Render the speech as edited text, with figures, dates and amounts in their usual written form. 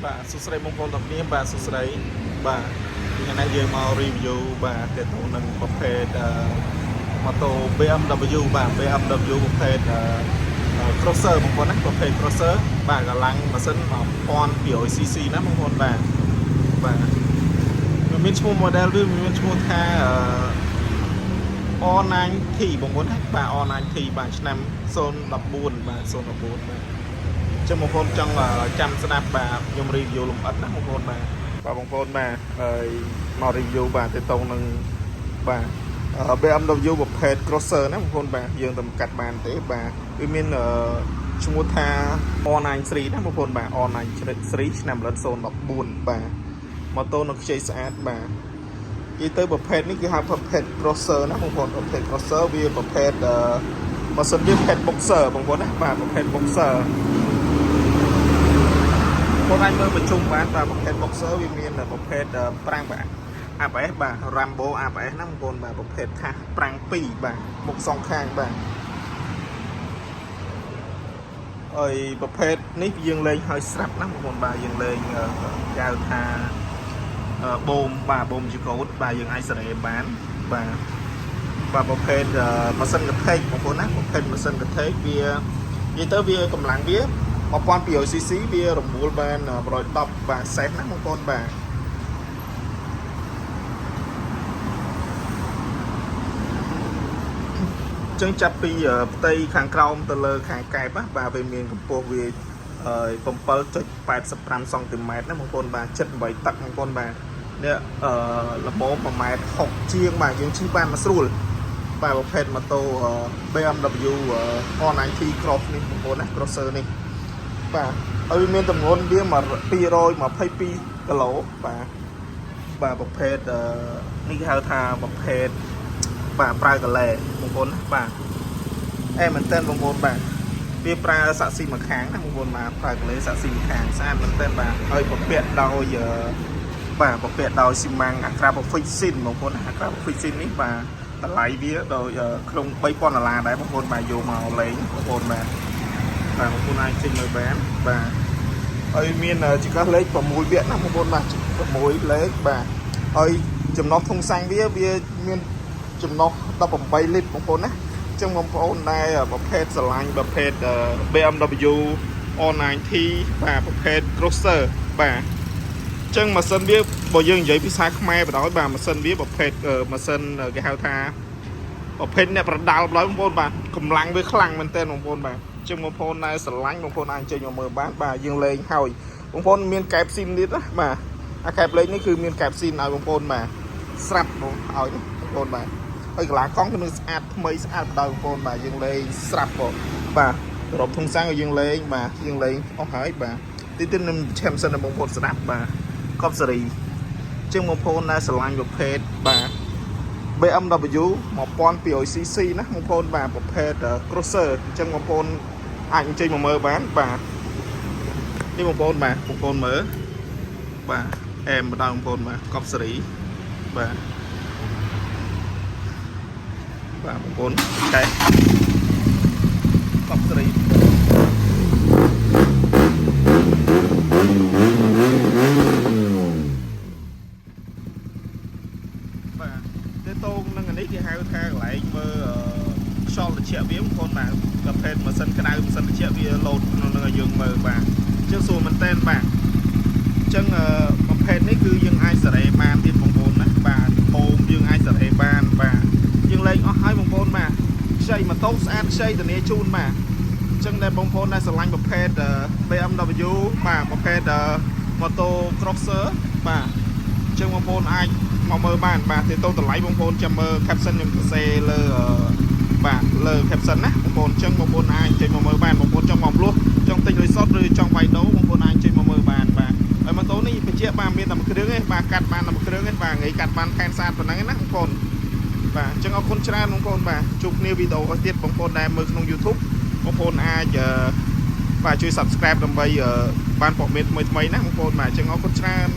បាទសួស្តីបងប្អូនទាំងគ្នាបាទសួស្តីបាទថ្ងៃនេះយើងមក review បាទទាក់ទងនឹងប្រភេទម៉ូតូ BMW បាទ BMW ប្រភេទcrosser បងប្អូនណាប្រភេទ crosser បាទកម្លាំងម៉ាស៊ីន 1200cc ណាបងប្អូនបាទមានឈ្មោះ model វាមានឈ្មោះថា R9T បងប្អូនណាបាទ R9T បាទឆ្នាំ014បាទ014បាទចឹងបងប្អូនចង់ចាំស្ដាប់បាទខ្ញុំ review លម្អិតណាបងប្អូនបាទបងប្អូនបាទហើយមក review បាទទៅតងនឹងបាទ BMW ប្រភេទ crosser ណាបងប្អូនបាទយើងទៅកាត់បានទេបាទវាមានឈ្មោះថា R93 ណាបងប្អូនបាទ R93 ឆ្នាំ014បាទម៉ូតូនៅខ្ចីស្អាតបាទនិយាយទៅប្រភេទនេះគេហៅប្រភេទ crosser ណាបងប្អូនប្រភេទ crosser វាប្រភេទម៉ាស៊ីនវាប្រភេទ boxer បងប្អូនណាបាទប្រភេទ boxerបងអាចមើលបញ្ជុំបានបាទប្រភេទ boxer វាមានប្រភេទប្រាំងបាទ ABS បាទ Rambo ABS ណាបងប្អូនបាទប្រភេទថាសប្រាំង2បាទមុខសងខាងបាទហើយប្រភេទនេះយើងលេងឲ្យស្រាប់ណាបងប្អូនបាទយើងលេងហៅថាបូមបាទបូមជីកូតបាទយើងអាចសេរីបានបាទប្រភេទម៉ាស៊ីនកថេកបងប្អូនណាប្រភេទម៉ាស៊ីនកថេកវានិយាយទៅវាកម្លាំងវា 1200cc វារមូលបាន110បាទសេះណាបងប្អូនបាទចឹងចាប់ពីផ្ទៃខាងក្រោមទៅលើខាងកែបបាទវាមានកម្ពស់វា7.85 សង់ទីម៉ែត្រណាបងប្អូនបាទចិត្ត8តឹកបងប្អូនបាទនេះល្មម1.60 ម៉ែត្រជាងបាទយើងជិះបានមកស្រួលបាទប្រភេទម៉ូតូ BMW R9T Cross នេះបងប្អូនណា crosser នេះបាទហើយមានទម្ងន់វា222គីឡូបាទប្រភេទនេះហៅថាប្រភេទបាទប្រើកលែបងប្អូនណាបាទអែមែនតើបងប្អូនបាទវាប្រើសាក់ស៊ីមួយខាងណាបងប្អូនបាទប្រើកលែសាក់ស៊ីមួយខាងស្អាតមែនតើបាទហើយពពាក់ដោយបាទពពាក់ដោយស៊ីម៉ាំងអាក្រាបហ្វិកស៊ីនបងប្អូនអាក្រាបហ្វិកស៊ីននេះបាទតម្លៃវាដោយក្នុង$3000ដែរបងប្អូនបាទយកមកលេងបងប្អូនបាទបងប្អូនអាចចេញមើលបានបាទហើយមានចង្កឹះលេខ6វគ្គណាបងប្អូនបាទ6លេខបាទហើយចំណុះធុងសាំងវាមានចំណុះ18លីត្របងប្អូនណាអញ្ចឹងបងប្អូនដែលប្រភេទស្រឡាញ់ប្រភេទ BMW R9T បាទប្រភេទ crosser បាទអញ្ចឹងម៉ាស៊ីនវាបើយើងនិយាយភាសាខ្មែរបណ្ដោយបាទម៉ាស៊ីនវាប្រភេទម៉ាស៊ីនគេហៅថាប្រភេទអ្នកប្រដាល់បណ្ដោយបងប្អូនបាទកម្លាំងវាខ្លាំងមែនទែនបងប្អូនបាទចឹងបងប្អូនដែលស្រឡាញ់បងប្អូនអាចចេញមកមើលបានបាទយើងលេងហើយបងប្អូនមានកែបស៊ីនទៀតណាបាទអាកែបលេងនេះគឺមានកែបស៊ីនឲ្យបងប្អូនបាទស្រាប់បងឲ្យបងប្អូនបាទហើយកន្លះកង់គឺនឹងស្អាតថ្មីស្អាតបណ្ដោយបងប្អូនបាទយើងលេងស្រាប់បងបាទរំធុងសាំងឲ្យយើងលេងបាទយើងលេងអស់ហើយបាទទីទៀតនឹងឆេមសិនបងប្អូនស្ដាប់បាទកប់សេរីចឹងបងប្អូនដែលស្រឡាញ់ប្រភេទបាទ BMW 1200cc ណាបងប្អូនបាទប្រភេទ crosser អញ្ចឹងបងប្អូនអាចចេញមកមើលបានបាទនេះបងប្អូនបាទបងប្អូនមើលបាទអែមបណ្ដោយបងប្អូនបាទកប់សេរីបាទបងប្អូនកែកប់សេរីបាទទៅតងនឹងនេះគេហៅថាកន្លែងមើលខ្យល់ត្រជាក់វាបងប្អូនបាទប្រភេទម៉ាស៊ីនក្តៅម៉ាស៊ីនត្រជាក់វាលោតក្នុងនឹងឲ្យយើងមើលបាទអញ្ចឹងសួរមែនតើបាទអញ្ចឹងប្រភេទនេះគឺយើងអាចសេរីបានទៀតបងប្អូនណាបាទបូមយើងអាចសេរីបានបាទយើងលេងអស់ហើយបងប្អូនបាទខ្ចីម៉ូតូស្អាតខ្ចីធានាជូនបាទអញ្ចឹងដែលបងប្អូនដែលស្រឡាញ់ប្រភេទ BMW បាទប្រភេទម៉ូតូ crosser បាទអញ្ចឹងបងប្អូនអាចមកមើលបានបាទទៅតម្លៃបងប្អូនចាំមើល caption ខ្ញុំសរសេរលើបាទលើ caption ណាបងប្អូនអញ្ចឹងបងប្អូនអាចចេញមកមើលបានបងប្អូនចង់មកផ្លោះចង់ទិញលុយសុទ្ធឬចង់វាយដូរបងប្អូនអាចចេញមកមើលបានបាទហើយម៉ូតូនេះបញ្ជាក់បាទមានតែមួយគ្រឿងទេបាទកាត់បានតែមួយគ្រឿងទេបាទងាយកាត់បានផែនស្អាតប៉ុណ្ណឹងណាបងប្អូនបាទអញ្ចឹងអរគុណច្រើនបងប្អូនបាទជួបគ្នាវីដេអូទៀតបងប្អូនដែលមើលក្នុង YouTube បងប្អូនអាចបាទជួយ Subscribe ដើម្បីបានព័ត៌មានថ្មីៗណាបងប្អូនបាទអញ្ចឹងអរគុណច្រើន